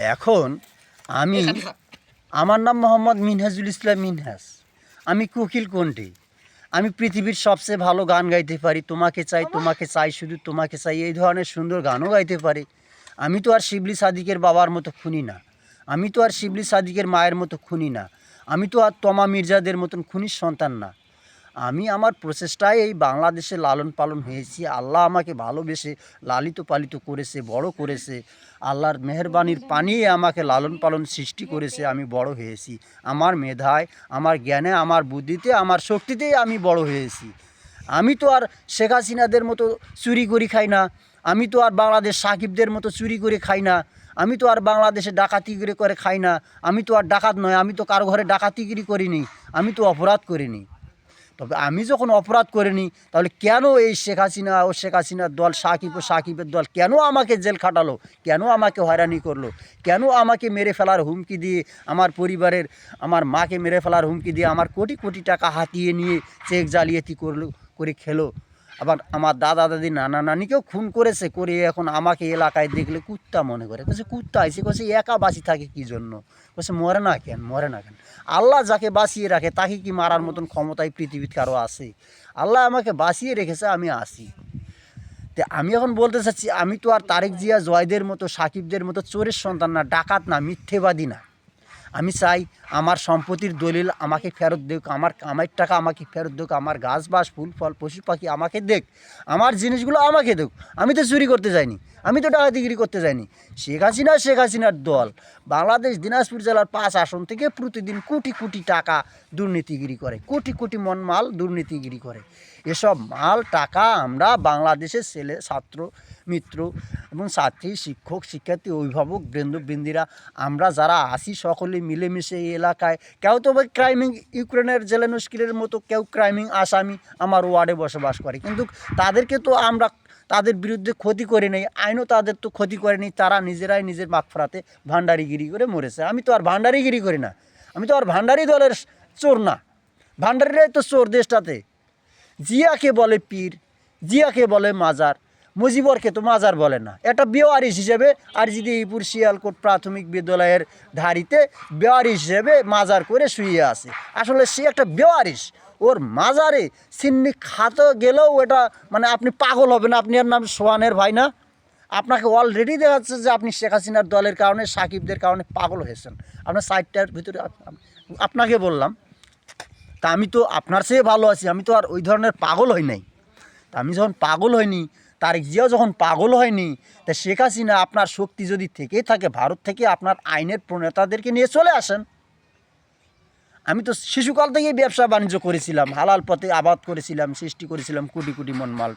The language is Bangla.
এখন আমি আমার নাম মোহাম্মদ মিনহাজুল ইসলাম মিনহাজ। আমি কোকিল কণ্ঠী। আমি পৃথিবীর সবচেয়ে ভালো গান গাইতে পারি। তোমাকে চাই, তোমাকে চাই, শুধু তোমাকে চাই, এই ধরনের সুন্দর গানও গাইতে পারি। আমি তো আর শিবলি সাদিকের বাবার মতো খুনি না। আমি তো আর শিবলি সাদিকের মায়ের মতো খুনি না। আমি তো আর তমা মির্জাদের মতন খুনির সন্তান না। আমি আমার প্রচেষ্টায় এই বাংলাদেশে লালন পালন হয়েছি। আল্লাহ আমাকে ভালোবেসে লালিত পালিত করেছে, বড় করেছে। আল্লাহর মেহেরবানির পানিয়ে আমাকে লালন পালন সৃষ্টি করেছে, আমি বড় হয়েছি। আমার মেধায়, আমার জ্ঞানে, আমার বুদ্ধিতে, আমার শক্তিতেই আমি বড় হয়েছি। আমি তো আর শেখ হাসিনাদের মতো চুরি করে খাই না। আমি তো আর বাংলাদেশ সাকিবদের মতো চুরি করে খাই না। আমি তো আর বাংলাদেশে ডাকাতিগিরি করে খাই না। আমি তো আর ডাকাত নয়। আমি তো কারো ঘরে ডাকাতিগিরি করিনি। আমি তো অপরাধ করিনি। তবে আমি যখন অপরাধ করিনি, তাহলে কেন এই শেখ হাসিনা ও শেখ হাসিনার দল, সাকিব ও সাকিবের দল কেন আমাকে জেল খাটালো, কেন আমাকে হয়রানি করলো, কেন আমাকে মেরে ফেলার হুমকি দিয়ে, আমার পরিবারের, আমার মাকে মেরে ফেলার হুমকি দিয়ে, আমার কোটি কোটি টাকা হাতিয়ে নিয়ে চেক জালিয়াতি করে খেলো। আবার আমার দাদা দাদি নানা নানিকেও খুন করেছে, করে এখন আমাকে এলাকায় দেখলে কুত্তা মনে করে। কাছে কুত্তা আইসে, কাছে একা বাঁচি থাকে কী জন্য? কাছে মরে না কেন, মরে না কেন? আল্লাহ যাকে বাঁচিয়ে রাখে তাকে কি মারার মতন ক্ষমতায় পৃথিবীতে কারো আছে? আল্লাহ আমাকে বাঁচিয়ে রেখেছে, আমি আসি। তো আমি এখন বলতে চাচ্ছি, আমি তো আর তারেক জিয়া জয়দের মতো, সাকিবদের মতো চোরের সন্তান না, ডাকাত না, মিথ্যেবাদী না। আমি চাই আমার সম্পত্তির দলিল আমাকে ফেরত দেক, আমার কামাইয়ের টাকা আমাকে ফেরত দেক, আমার গাছ বাস ফুল ফল পশু পাখি আমাকে দেখ, আমার জিনিসগুলো আমাকে দেখ। আমি তো চুরি করতে যাইনি, আমি তো ডাকাতিগিরি করতে যাইনি। শেখ হাসিনার দল বাংলাদেশ দিনাজপুর জেলার 5 আসন থেকে প্রতিদিন কোটি কোটি টাকা দুর্নীতিগিরি করে, কোটি কোটি মন মাল দুর্নীতিগিরি করে। এসব মাল টাকা আমরা বাংলাদেশের ছেলে, ছাত্র মিত্র এবং ছাত্রী, শিক্ষক শিক্ষার্থী, অভিভাবক বৃন্দরা, আমরা যারা আছি সকলে মিলেমিশে এই এলাকায়, কেউ তো ক্রাইমিং ইউক্রেনের জেলেনস্কিলের মতো, কেউ ক্রাইমিং আসামি আমার ওয়ার্ডে বসবাস করে, কিন্তু তাদেরকে তো আমরা তাদের বিরুদ্ধে ক্ষতি করে নেই, আইনও তাদের তো ক্ষতি করেনি। তারা নিজেরাই নিজের মাগফরাতে ভান্ডারিগিরি করে মরেছে। আমি তো আর ভান্ডারিগিরি করি না, আমি তো আর ভান্ডারি দলের চোর না। ভান্ডারিরাই তো চোর দেশটাতে। জিয়াকে বলে পীর, জিয়াকে বলে মাজার, মুজিবরকে তো মাজার বলে না। এটা বেওয়ারিশ হিসেবে আর যদি ইপুর শিয়ালকোট প্রাথমিক বিদ্যালয়ের ধারিতে বেওয়ারিশ হিসেবে মাজার করে শুয়ে আছে। আসলে সে একটা বেওয়ারিশ। ওর মাজারে সিন্নি খাতে গেলেও এটা মানে আপনি পাগল হবেন। আপনি আর নাম সোহানের ভাই না? আপনাকে অলরেডি দেখা যাচ্ছে যে আপনি শেখ হাসিনার দলের কারণে, সাকিবদের কারণে পাগল হয়েছেন। আপনার সাইডটার ভিতরে আপনাকে বললাম, তা আমি তো আপনার চেয়ে ভালো আছি। আমি তো আর ওই ধরনের পাগল হই নাই। তা আমি যখন পাগল হইনি, তারেক জিয়াও যখন পাগল হয়নি, তা শেখ হাসিনা, আপনার শক্তি যদি থেকেই থাকে, ভারত থেকে আপনার আইনের প্রণেতাদেরকে নিয়ে চলে আসেন। আমি তো শিশুকাল থেকেই ব্যবসা বাণিজ্য করেছিলাম, হালাল পথে আবাদ করেছিলাম, সৃষ্টি করেছিলাম কোটি কোটি মন মাল